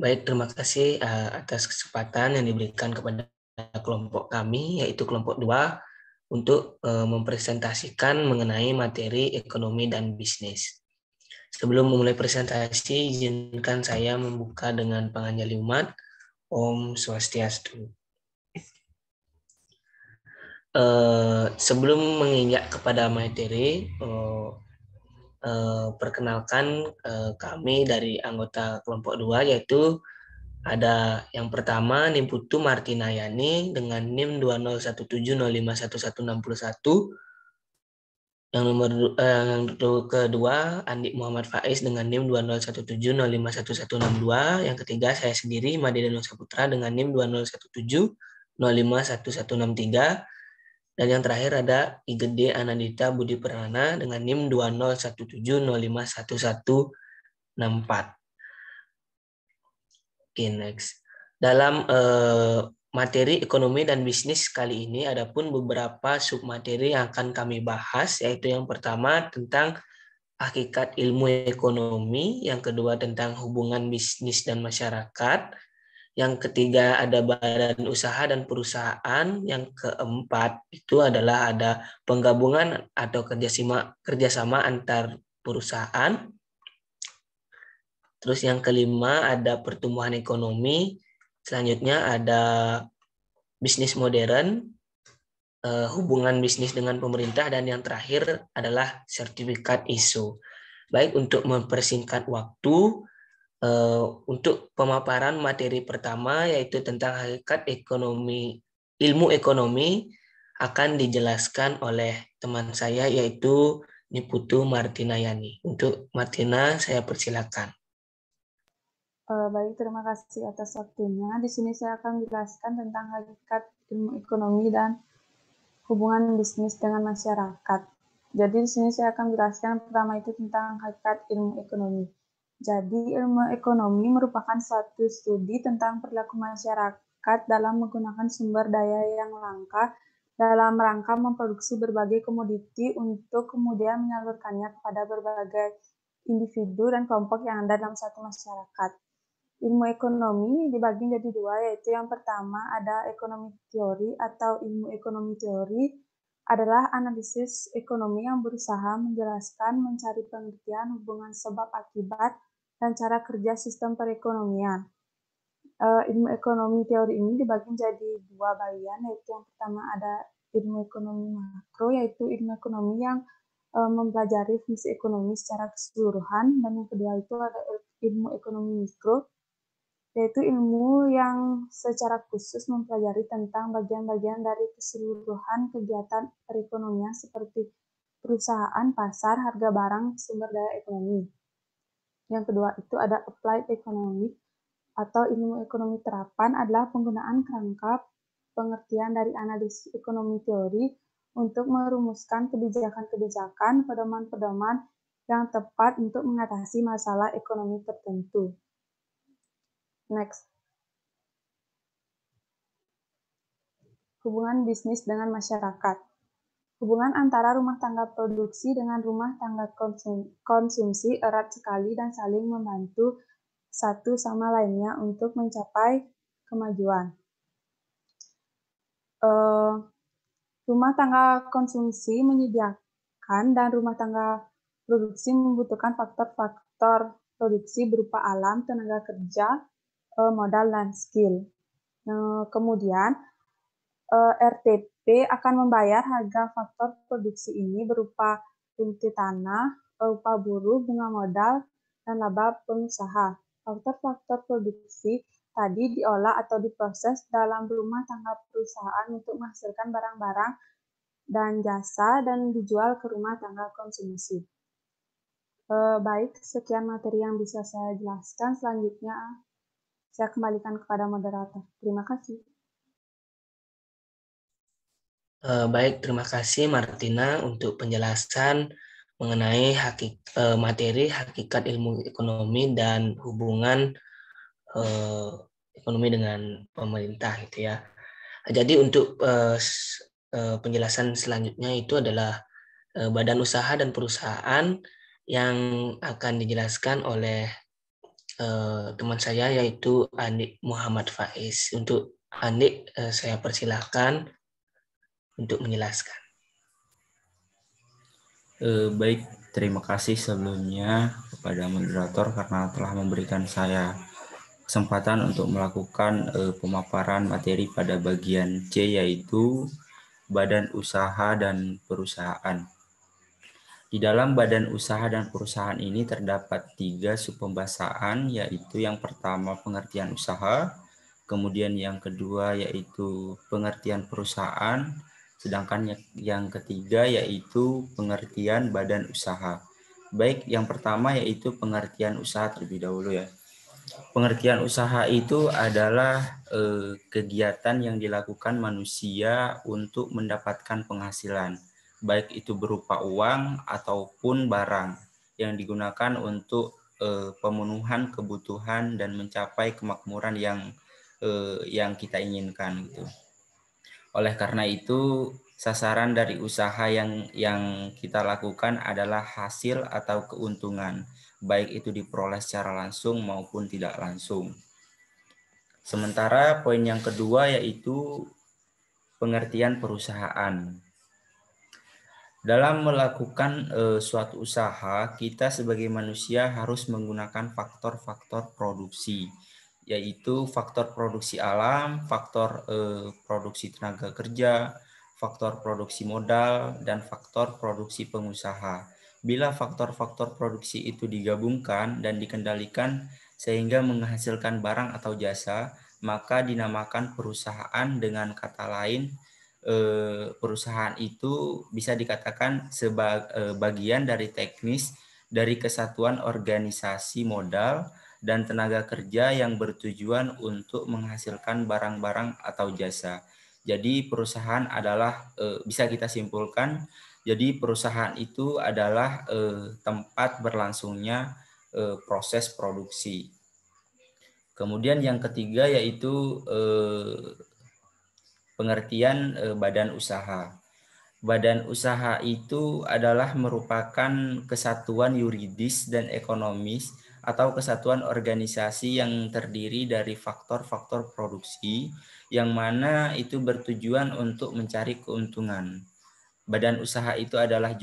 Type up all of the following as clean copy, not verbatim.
Baik, terima kasih atas kesempatan yang diberikan kepada kelompok kami, yaitu kelompok 2, untuk mempresentasikan mengenai materi ekonomi dan bisnis. Sebelum memulai presentasi, izinkan saya membuka dengan panganjali umat. Om Swastiastu. Sebelum menginjak kepada materi, perkenalkan kami dari anggota kelompok 2, yaitu ada yang pertama Nimputu Martina Yani dengan NIM 2017051161. Yang kedua Andi Muhammad Faiz dengan NIM 2017051162. Yang ketiga saya sendiri Made Danu Saputra dengan NIM 2017051163. Dan yang terakhir ada Igede Anandita Budi Pranana dengan NIM 2017051164. Oke, next. Dalam materi ekonomi dan bisnis kali ini ada pun beberapa submateri yang akan kami bahas, yaitu yang pertama tentang hakikat ilmu ekonomi, yang kedua tentang hubungan bisnis dan masyarakat, yang ketiga ada badan usaha dan perusahaan, yang keempat itu adalah ada penggabungan atau kerjasama antar perusahaan. Terus yang kelima ada pertumbuhan ekonomi, selanjutnya ada bisnis modern, hubungan bisnis dengan pemerintah, dan yang terakhir adalah sertifikat ISO. Baik, untuk mempersingkat waktu, untuk pemaparan materi pertama yaitu tentang hakikat ekonomi, ilmu ekonomi akan dijelaskan oleh teman saya yaitu Niputu Martina Yani. Untuk Martina saya persilakan. Baik, terima kasih atas waktunya. Di sini saya akan menjelaskan tentang hakikat ilmu ekonomi dan hubungan bisnis dengan masyarakat. Jadi di sini saya akan menjelaskan pertama itu tentang hakikat ilmu ekonomi. Jadi ilmu ekonomi merupakan suatu studi tentang perilaku masyarakat dalam menggunakan sumber daya yang langka dalam rangka memproduksi berbagai komoditi untuk kemudian menyalurkannya kepada berbagai individu dan kelompok yang ada dalam satu masyarakat. Ilmu ekonomi dibagi menjadi dua, yaitu yang pertama ada ekonomi teori atau ilmu ekonomi teori adalah analisis ekonomi yang berusaha menjelaskan, mencari pengertian hubungan sebab akibat dan cara kerja sistem perekonomian. Ilmu ekonomi teori ini dibagi menjadi dua bagian, yaitu yang pertama ada ilmu ekonomi makro, yaitu ilmu ekonomi yang mempelajari fungsi ekonomi secara keseluruhan, dan yang kedua itu ada ilmu ekonomi mikro, yaitu ilmu yang secara khusus mempelajari tentang bagian-bagian dari keseluruhan kegiatan perekonomian seperti perusahaan, pasar, harga barang, sumber daya ekonomi. Yang kedua itu ada applied economic atau ilmu ekonomi terapan, adalah penggunaan kerangka pengertian dari analisis ekonomi teori untuk merumuskan kebijakan-kebijakan, pedoman-pedoman yang tepat untuk mengatasi masalah ekonomi tertentu. Next. Hubungan bisnis dengan masyarakat. Hubungan antara rumah tangga produksi dengan rumah tangga konsumsi erat sekali dan saling membantu satu sama lainnya untuk mencapai kemajuan. Rumah tangga konsumsi menyediakan dan rumah tangga produksi membutuhkan faktor-faktor produksi berupa alam, tenaga kerja, modal, dan skill. Kemudian, RTP akan membayar harga faktor produksi ini berupa unit tanah, upah buruh, bunga modal, dan laba pengusaha. Faktor-faktor produksi tadi diolah atau diproses dalam rumah tangga perusahaan untuk menghasilkan barang-barang dan jasa dan dijual ke rumah tangga konsumsi. Baik, sekian materi yang bisa saya jelaskan. Selanjutnya, saya kembalikan kepada moderator. Terima kasih. Baik, terima kasih Martina untuk penjelasan mengenai materi hakikat ilmu ekonomi dan hubungan ekonomi dengan pemerintah gitu ya. Jadi untuk penjelasan selanjutnya itu adalah badan usaha dan perusahaan yang akan dijelaskan oleh teman saya yaitu Andik Muhammad Faiz. Untuk Andik, saya persilahkan untuk menjelaskan. Baik, terima kasih sebelumnya kepada moderator karena telah memberikan saya kesempatan untuk melakukan pemaparan materi pada bagian C, yaitu badan usaha dan perusahaan. Di dalam badan usaha dan perusahaan ini terdapat 3 subpembahasan, yaitu yang pertama pengertian usaha, kemudian yang kedua yaitu pengertian perusahaan, sedangkan yang ketiga yaitu pengertian badan usaha. Baik, yang pertama yaitu pengertian usaha terlebih dahulu ya. Pengertian usaha itu adalah kegiatan yang dilakukan manusia untuk mendapatkan penghasilan, baik itu berupa uang ataupun barang yang digunakan untuk pemenuhan kebutuhan dan mencapai kemakmuran yang kita inginkan gitu. Oleh karena itu, sasaran dari usaha yang kita lakukan adalah hasil atau keuntungan, baik itu diperoleh secara langsung maupun tidak langsung. Sementara poin yang kedua yaitu pengertian perusahaan. Dalam melakukan suatu usaha, kita sebagai manusia harus menggunakan faktor-faktor produksi, yaitu faktor produksi alam, faktor produksi tenaga kerja, faktor produksi modal, dan faktor produksi pengusaha. Bila faktor-faktor produksi itu digabungkan dan dikendalikan sehingga menghasilkan barang atau jasa, maka dinamakan perusahaan. Dengan kata lain, perusahaan itu bisa dikatakan sebagai bagian dari teknis dari kesatuan organisasi modal dan tenaga kerja yang bertujuan untuk menghasilkan barang-barang atau jasa. Jadi perusahaan adalah bisa kita simpulkan, jadi perusahaan itu adalah tempat berlangsungnya proses produksi. Kemudian yang ketiga yaitu pengertian badan usaha. Badan usaha itu adalah merupakan kesatuan yuridis dan ekonomis atau kesatuan organisasi yang terdiri dari faktor-faktor produksi yang mana itu bertujuan untuk mencari keuntungan. Badan usaha itu adalah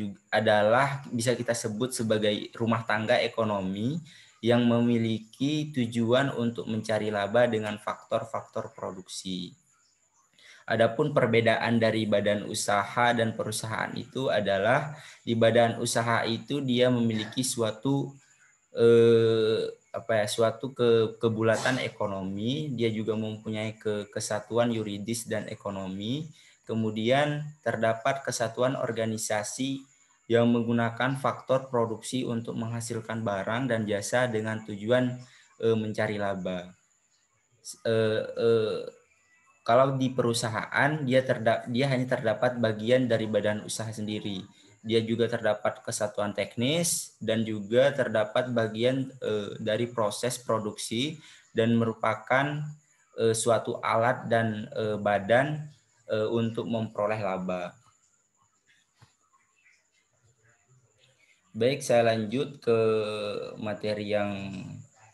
bisa kita sebut sebagai rumah tangga ekonomi yang memiliki tujuan untuk mencari laba dengan faktor-faktor produksi. Adapun perbedaan dari badan usaha dan perusahaan itu adalah di badan usaha itu dia memiliki suatu kebulatan ekonomi, dia juga mempunyai kesatuan yuridis dan ekonomi. Kemudian terdapat kesatuan organisasi yang menggunakan faktor produksi untuk menghasilkan barang dan jasa dengan tujuan mencari laba. Kalau di perusahaan dia hanya terdapat bagian dari badan usaha sendiri. Dia juga terdapat kesatuan teknis dan juga terdapat bagian dari proses produksi dan merupakan suatu alat dan badan untuk memperoleh laba. Baik, saya lanjut ke materi yang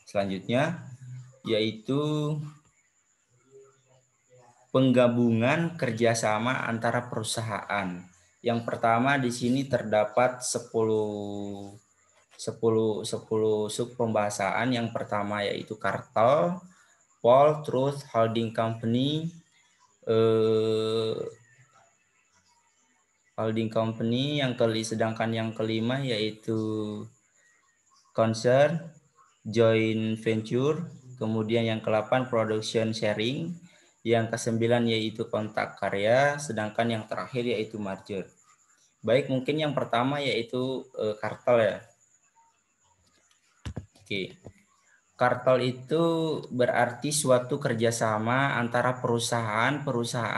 selanjutnya, yaitu penggabungan kerjasama antara perusahaan. Yang pertama di sini terdapat 10 sub pembahasan. Yang pertama yaitu kartel, Paul Truth Holding Company, sedangkan yang kelima yaitu concern, joint venture, kemudian yang ke-8 production sharing, yang ke-9 yaitu kontak karya, sedangkan yang terakhir yaitu merger. Baik, mungkin yang pertama yaitu kartel ya. Oke. Kartel itu berarti suatu kerjasama antara perusahaan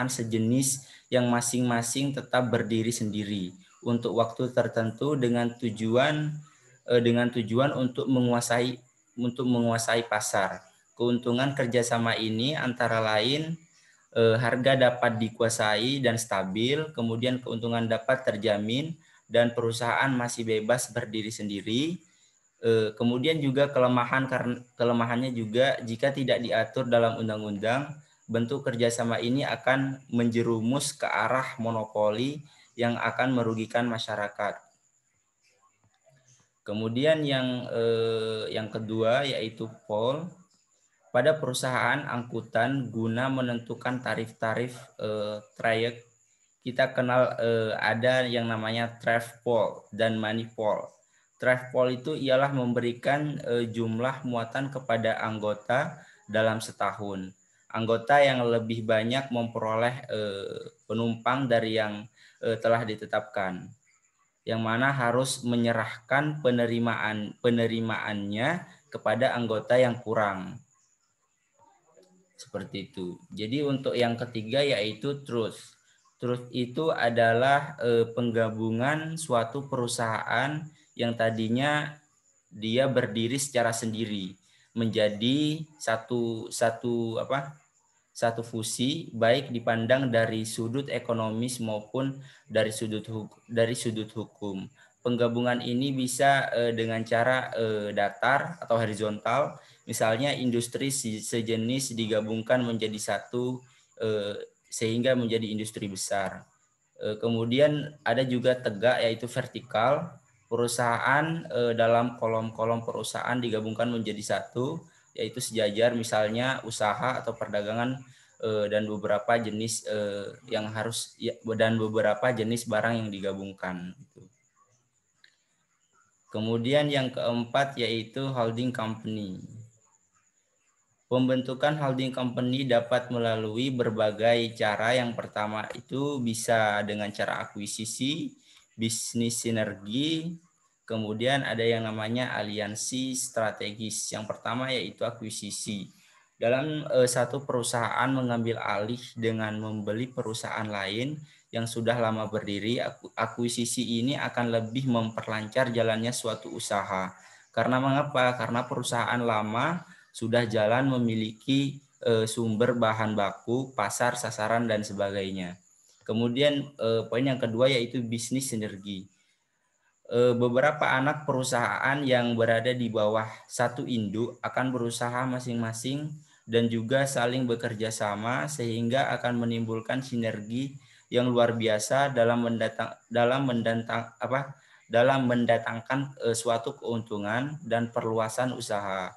sejenis yang masing-masing tetap berdiri sendiri untuk waktu tertentu dengan tujuan untuk menguasai pasar. Keuntungan kerjasama ini antara lain harga dapat dikuasai dan stabil, kemudian keuntungan dapat terjamin dan perusahaan masih bebas berdiri sendiri. Kemudian juga kelemahannya juga jika tidak diatur dalam undang-undang, bentuk kerjasama ini akan menjerumus ke arah monopoli yang akan merugikan masyarakat. Kemudian yang kedua yaitu pool. Pada perusahaan angkutan guna menentukan tarif-tarif trayek, kita kenal ada yang namanya traffic pool dan money pool. Traffic pool itu ialah memberikan jumlah muatan kepada anggota dalam setahun. Anggota yang lebih banyak memperoleh penumpang dari yang telah ditetapkan, yang mana harus menyerahkan penerimaannya kepada anggota yang kurang. Seperti itu. Jadi untuk yang ketiga yaitu trust. Trust itu adalah penggabungan suatu perusahaan yang tadinya dia berdiri secara sendiri menjadi satu fusi, baik dipandang dari sudut ekonomis maupun dari sudut hukum. Penggabungan ini bisa dengan cara datar atau horizontal. Misalnya industri sejenis digabungkan menjadi satu sehingga menjadi industri besar. Kemudian ada juga tegak yaitu vertikal. Perusahaan dalam kolom-kolom perusahaan digabungkan menjadi satu, yaitu sejajar, misalnya usaha atau perdagangan dan beberapa jenis beberapa jenis barang yang digabungkan. Kemudian yang keempat yaitu holding company. Pembentukan holding company dapat melalui berbagai cara. Yang pertama itu bisa dengan cara akuisisi, bisnis sinergi, kemudian ada yang namanya aliansi strategis. Yang pertama yaitu akuisisi. Dalam satu perusahaan mengambil alih dengan membeli perusahaan lain yang sudah lama berdiri, akuisisi ini akan lebih memperlancar jalannya suatu usaha. Karena mengapa? Karena perusahaan lama sudah jalan memiliki sumber bahan baku, pasar, sasaran, dan sebagainya. Kemudian poin yang kedua yaitu bisnis sinergi. Beberapa anak perusahaan yang berada di bawah satu induk akan berusaha masing-masing dan juga saling bekerja sama sehingga akan menimbulkan sinergi yang luar biasa dalam mendatangkan suatu keuntungan dan perluasan usaha.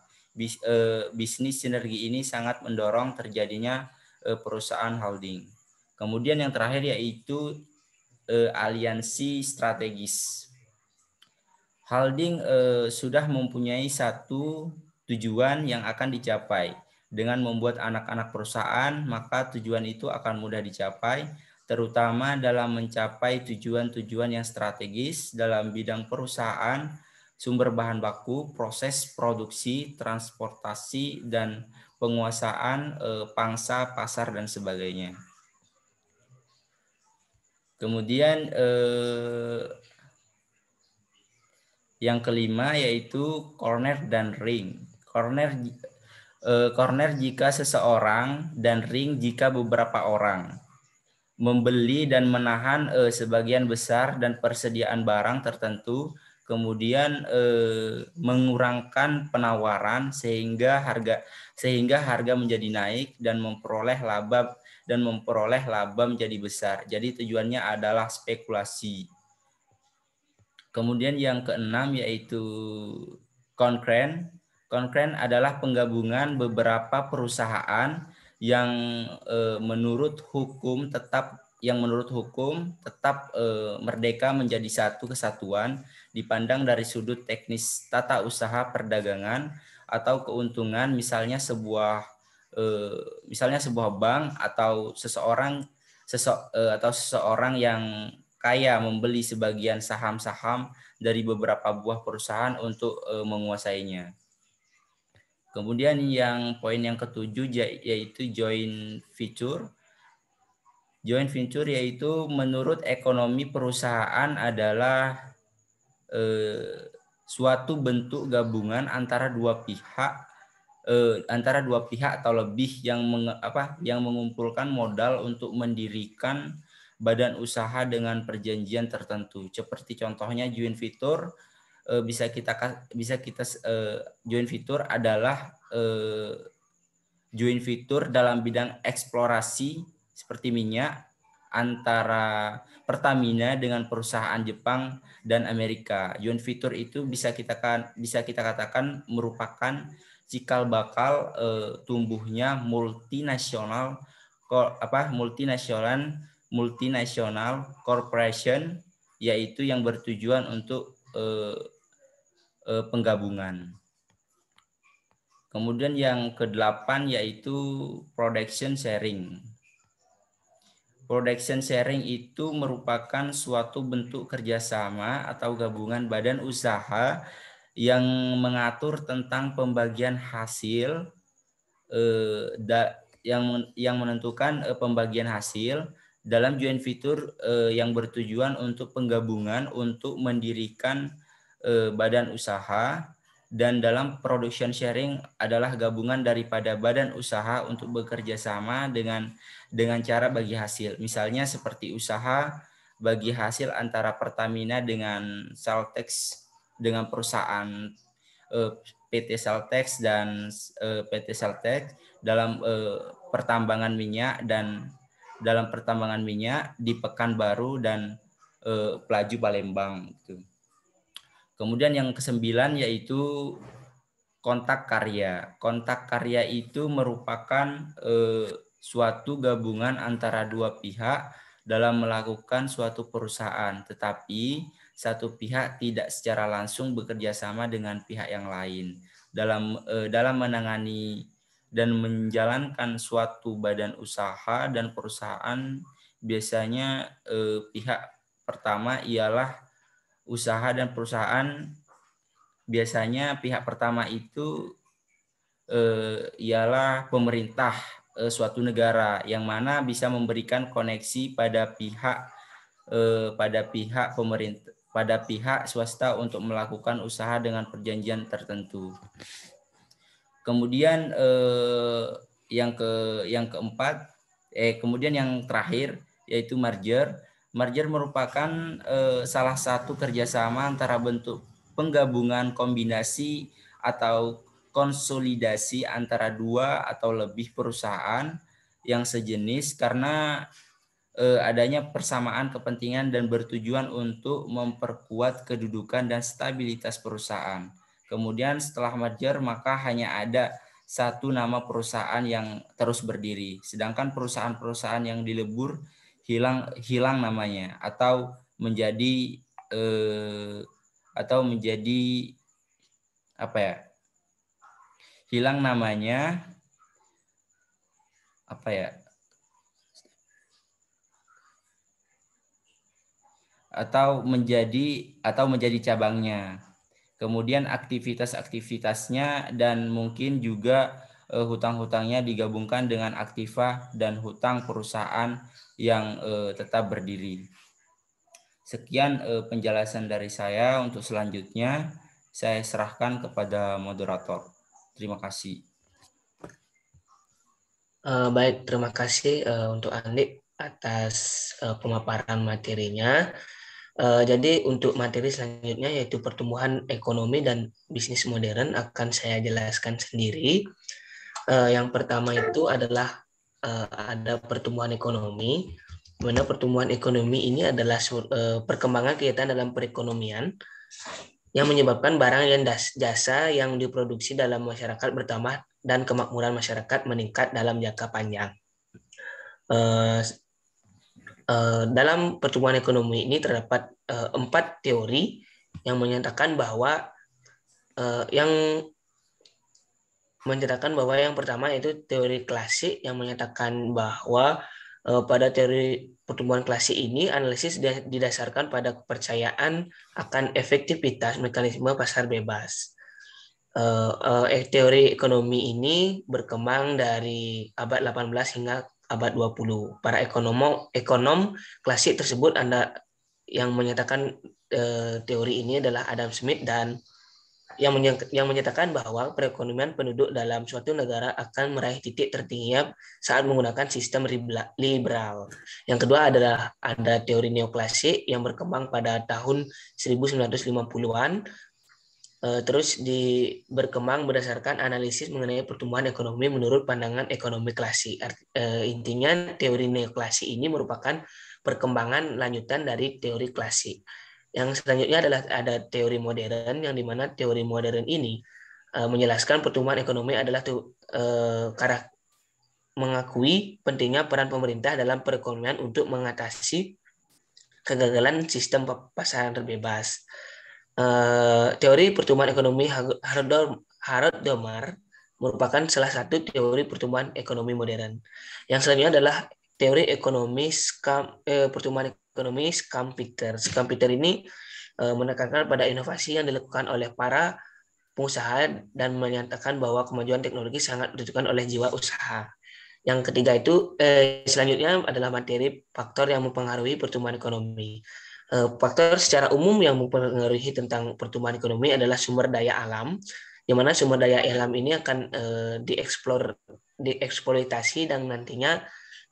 Bisnis sinergi ini sangat mendorong terjadinya perusahaan holding. Kemudian yang terakhir yaitu aliansi strategis. Holding sudah mempunyai satu tujuan yang akan dicapai. Dengan membuat anak-anak perusahaan, maka tujuan itu akan mudah dicapai, terutama dalam mencapai tujuan-tujuan yang strategis dalam bidang perusahaan, sumber bahan baku, proses produksi, transportasi, dan penguasaan pangsa, pasar, dan sebagainya. Kemudian yang kelima yaitu corner dan ring. Corner jika seseorang dan ring jika beberapa orang. Membeli dan menahan sebagian besar dan persediaan barang tertentu, kemudian mengurangkan penawaran sehingga harga menjadi naik dan memperoleh laba menjadi besar. Jadi tujuannya adalah spekulasi. Kemudian yang keenam yaitu concurrent. Concurrent adalah penggabungan beberapa perusahaan yang menurut hukum tetap merdeka menjadi satu kesatuan, dipandang dari sudut teknis tata usaha perdagangan atau keuntungan, misalnya sebuah bank atau seseorang yang kaya membeli sebagian saham-saham dari beberapa buah perusahaan untuk menguasainya. Kemudian poin yang ketujuh yaitu joint venture. Joint venture yaitu menurut ekonomi perusahaan adalah suatu bentuk gabungan antara dua pihak atau lebih yang mengumpulkan modal untuk mendirikan badan usaha dengan perjanjian tertentu. Seperti contohnya joint venture bisa kita joint venture adalah joint venture dalam bidang eksplorasi seperti minyak antara Pertamina dengan perusahaan Jepang dan Amerika. Joint venture itu bisa kita katakan merupakan cikal bakal tumbuhnya multinational corporation, yaitu yang bertujuan untuk penggabungan. Kemudian yang ke-8 yaitu production sharing. Production sharing itu merupakan suatu bentuk kerjasama atau gabungan badan usaha yang mengatur tentang pembagian hasil, yang menentukan pembagian hasil dalam joint venture yang bertujuan untuk penggabungan untuk mendirikan badan usaha. Dan dalam production sharing adalah gabungan daripada badan usaha untuk bekerja sama dengan cara bagi hasil. Misalnya seperti usaha bagi hasil antara Pertamina dengan Saltex, dengan perusahaan PT Saltex dan PT Saltex dalam pertambangan minyak di Pekanbaru dan Pelaju Palembang gitu. Kemudian yang ke-9 yaitu kontak karya. Kontak karya itu merupakan suatu gabungan antara dua pihak dalam melakukan suatu perusahaan, tetapi satu pihak tidak secara langsung bekerja sama dengan pihak yang lain dalam menangani dan menjalankan suatu badan usaha dan perusahaan. Biasanya pihak pertama ialah usaha dan perusahaan. Biasanya pihak pertama itu ialah pemerintah suatu negara, yang mana bisa memberikan koneksi pada pihak swasta untuk melakukan usaha dengan perjanjian tertentu. Kemudian yang keempat, kemudian yang terakhir yaitu merger. Merger merupakan salah satu kerjasama antara bentuk penggabungan, kombinasi atau konsolidasi antara dua atau lebih perusahaan yang sejenis karena adanya persamaan kepentingan dan bertujuan untuk memperkuat kedudukan dan stabilitas perusahaan. Kemudian setelah merger maka hanya ada satu nama perusahaan yang terus berdiri, sedangkan perusahaan-perusahaan yang dilebur hilang namanya atau menjadi hilang namanya atau menjadi cabangnya. Kemudian aktivitas-aktivitasnya dan mungkin juga hutang-hutangnya digabungkan dengan aktiva dan hutang perusahaan yang tetap berdiri. Sekian penjelasan dari saya. Untuk selanjutnya saya serahkan kepada moderator. Terima kasih. Baik, terima kasih untuk Andi atas pemaparan materinya. Jadi untuk materi selanjutnya yaitu pertumbuhan ekonomi dan bisnis modern akan saya jelaskan sendiri. Yang pertama itu adalah ada pertumbuhan ekonomi, di mana pertumbuhan ekonomi ini adalah perkembangan kegiatan dalam perekonomian yang menyebabkan barang dan jasa yang diproduksi dalam masyarakat bertambah dan kemakmuran masyarakat meningkat dalam jangka panjang. Dalam pertumbuhan ekonomi ini terdapat 4 teori yang menyatakan bahwa yang pertama yaitu teori klasik yang menyatakan bahwa pada teori pertumbuhan klasik ini analisis didasarkan pada kepercayaan akan efektivitas mekanisme pasar bebas. Teori ekonomi ini berkembang dari abad 18 hingga abad 20. Para ekonom klasik tersebut yang menyatakan teori ini adalah Adam Smith dan yang menyatakan bahwa perekonomian penduduk dalam suatu negara akan meraih titik tertingginya saat menggunakan sistem liberal. Yang kedua adalah ada teori neoklasik yang berkembang pada tahun 1950-an. Terus berkembang berdasarkan analisis mengenai pertumbuhan ekonomi menurut pandangan ekonomi klasik. Intinya teori neoklasik ini merupakan perkembangan lanjutan dari teori klasik. Yang selanjutnya adalah ada teori modern, yang dimana teori modern ini menjelaskan pertumbuhan ekonomi adalah mengakui pentingnya peran pemerintah dalam perekonomian untuk mengatasi kegagalan sistem pasaran terbebas. Teori pertumbuhan ekonomi Harold Domar merupakan salah satu teori pertumbuhan ekonomi modern. Yang selanjutnya adalah teori pertumbuhan ekonomi Schumpeter. Schumpeter ini menekankan pada inovasi yang dilakukan oleh para pengusaha dan menyatakan bahwa kemajuan teknologi sangat ditentukan oleh jiwa usaha. Yang ketiga itu selanjutnya adalah materi faktor yang mempengaruhi pertumbuhan ekonomi. Faktor secara umum yang mempengaruhi tentang pertumbuhan ekonomi adalah sumber daya alam, di mana sumber daya alam ini akan dieksploitasi dan nantinya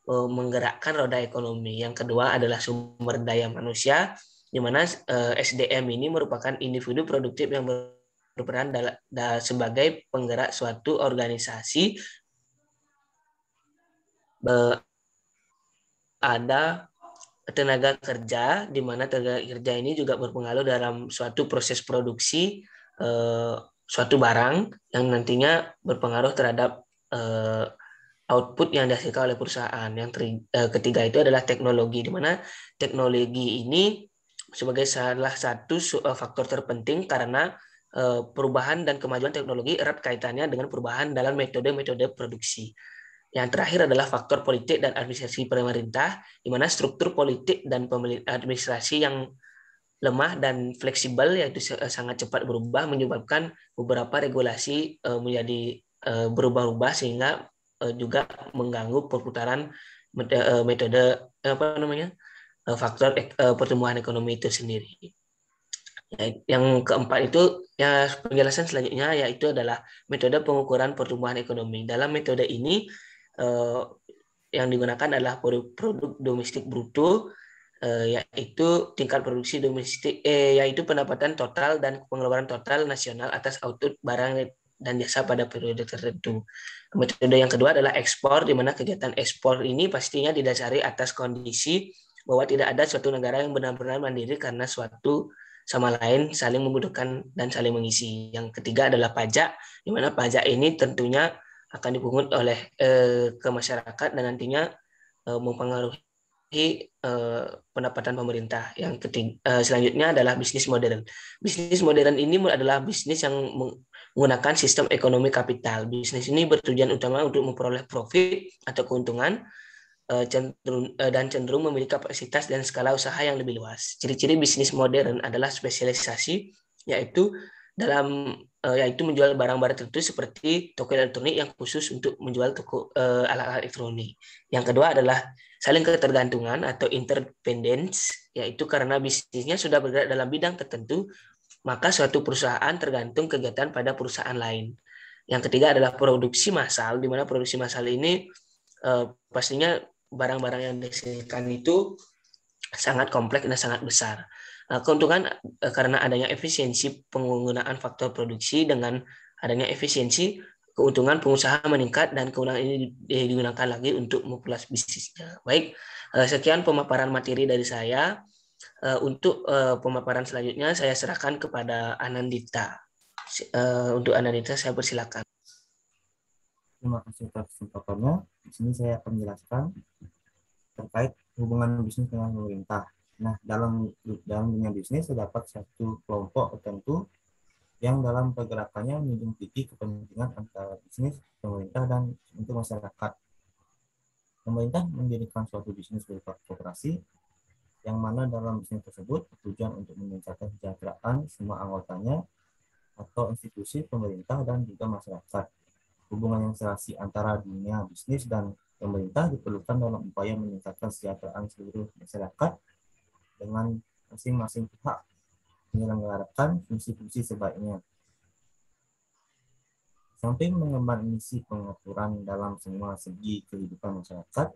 menggerakkan roda ekonomi. Yang kedua adalah sumber daya manusia, di mana SDM ini merupakan individu produktif yang berperan sebagai penggerak suatu organisasi. Ada tenaga kerja, di mana tenaga kerja ini juga berpengaruh dalam suatu proses produksi suatu barang yang nantinya berpengaruh terhadap output yang dihasilkan oleh perusahaan. Yang ketiga itu adalah teknologi, di mana teknologi ini sebagai salah satu faktor terpenting karena perubahan dan kemajuan teknologi erat kaitannya dengan perubahan dalam metode-metode produksi. Yang terakhir adalah faktor politik dan administrasi pemerintah, di mana struktur politik dan administrasi yang lemah dan fleksibel, yaitu sangat cepat berubah, menyebabkan beberapa regulasi menjadi berubah-ubah sehingga juga mengganggu perputaran metode faktor pertumbuhan ekonomi itu sendiri. Yang keempat itu ya penjelasan selanjutnya yaitu adalah metode pengukuran pertumbuhan ekonomi. Dalam metode ini yang digunakan adalah produk domestik bruto, yaitu tingkat produksi domestik, yaitu pendapatan total dan pengeluaran total nasional atas output barang dan jasa pada periode tertentu. Metode yang kedua adalah ekspor, di mana kegiatan ekspor ini pastinya didasari atas kondisi bahwa tidak ada suatu negara yang benar-benar mandiri karena suatu sama lain saling membutuhkan dan saling mengisi. Yang ketiga adalah pajak, di mana pajak ini tentunya akan dipungut oleh ke masyarakat dan nantinya mempengaruhi pendapatan pemerintah. Yang ketiga, selanjutnya adalah bisnis modern. Bisnis modern ini adalah bisnis yang menggunakan sistem ekonomi kapital. Bisnis ini bertujuan utama untuk memperoleh profit atau keuntungan dan cenderung memiliki kapasitas dan skala usaha yang lebih luas. Ciri-ciri bisnis modern adalah spesialisasi, yaitu yaitu menjual barang-barang tertentu seperti toko elektronik yang khusus untuk menjual alat-alat elektronik. Yang kedua adalah saling ketergantungan atau interdependence, yaitu karena bisnisnya sudah bergerak dalam bidang tertentu, maka suatu perusahaan tergantung kegiatan pada perusahaan lain. Yang ketiga adalah produksi massal, di mana produksi massal ini pastinya barang-barang yang dihasilkan itu sangat kompleks dan sangat besar. Keuntungan karena adanya efisiensi penggunaan faktor produksi, dengan adanya efisiensi keuntungan pengusaha meningkat dan keuntungan ini digunakan lagi untuk memperluas bisnisnya. Baik, sekian pemaparan materi dari saya. Untuk pemaparan selanjutnya saya serahkan kepada Anandita. Untuk Anandita saya persilakan. Terima kasih atas kesempatannya. Di sini saya akan menjelaskan terkait hubungan bisnis dengan pemerintah. Nah, dalam dunia bisnis terdapat satu kelompok tertentu yang dalam pergerakannya menjunjung tinggi kepentingan antara bisnis, pemerintah, dan untuk masyarakat. Pemerintah mendirikan suatu bisnis berupa koperasi, yang mana dalam bisnis tersebut bertujuan untuk meningkatkan kesejahteraan semua anggotanya atau institusi pemerintah dan juga masyarakat. Hubungan yang serasi antara dunia bisnis dan pemerintah diperlukan dalam upaya meningkatkan kesejahteraan seluruh masyarakat dengan masing-masing pihak menyelenggarakan fungsi-fungsi sebaiknya. Samping mengemban misi pengaturan dalam semua segi kehidupan masyarakat,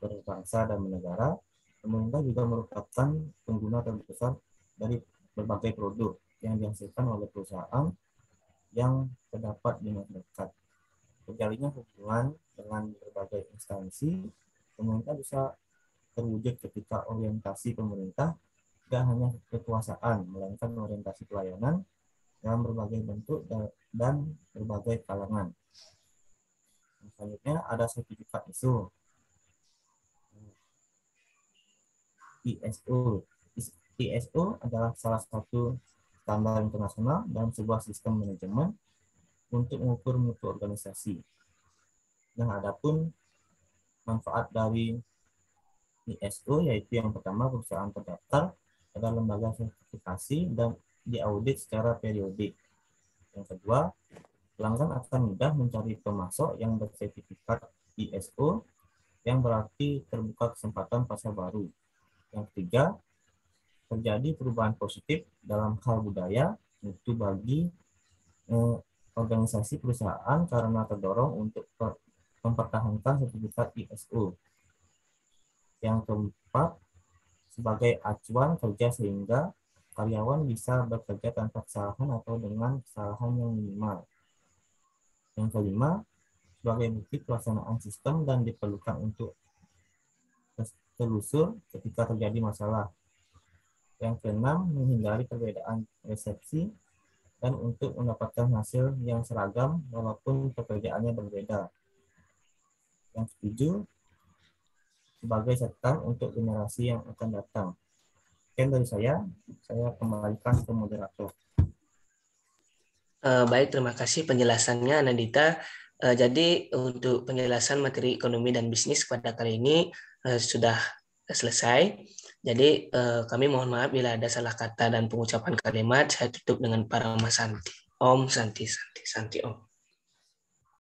berbangsa dan bernegara, pemerintah juga merupakan pengguna terbesar dari berbagai produk, yang dihasilkan oleh perusahaan yang terdapat di masyarakat. Terjalinnya hubungan dengan berbagai instansi pemerintah bisa terwujud ketika orientasi pemerintah tidak hanya kekuasaan, melainkan orientasi pelayanan dalam berbagai bentuk dan berbagai kalangan. Selanjutnya ada sertifikat ISO. ISO adalah salah satu standar internasional dalam sebuah sistem manajemen untuk mengukur mutu organisasi. Nah, adapun manfaat dari ISO yaitu yang pertama, perusahaan terdaftar pada lembaga sertifikasi dan diaudit secara periodik. Yang kedua, pelanggan akan mudah mencari pemasok yang bersertifikat ISO yang berarti terbuka kesempatan pasar baru. Yang ketiga, terjadi perubahan positif dalam hal budaya mutu bagi organisasi perusahaan karena terdorong untuk mempertahankan sertifikat ISO. Yang keempat, sebagai acuan kerja sehingga karyawan bisa bekerja tanpa kesalahan atau dengan kesalahan yang minimal. Yang kelima, sebagai bukti pelaksanaan sistem dan diperlukan untuk telusur ketika terjadi masalah. Yang keenam, menghindari perbedaan resepsi dan untuk mendapatkan hasil yang seragam walaupun pekerjaannya berbeda. Yang ketujuh, sebagai catatan untuk generasi yang akan datang. Sekian dari saya kembalikan ke moderator. Baik, terima kasih penjelasannya Nadita. Jadi untuk penjelasan materi ekonomi dan bisnis pada kali ini sudah selesai. Jadi kami mohon maaf bila ada salah kata dan pengucapan kalimat. Saya tutup dengan Parama Santi. Om Santi Santi Santi Om.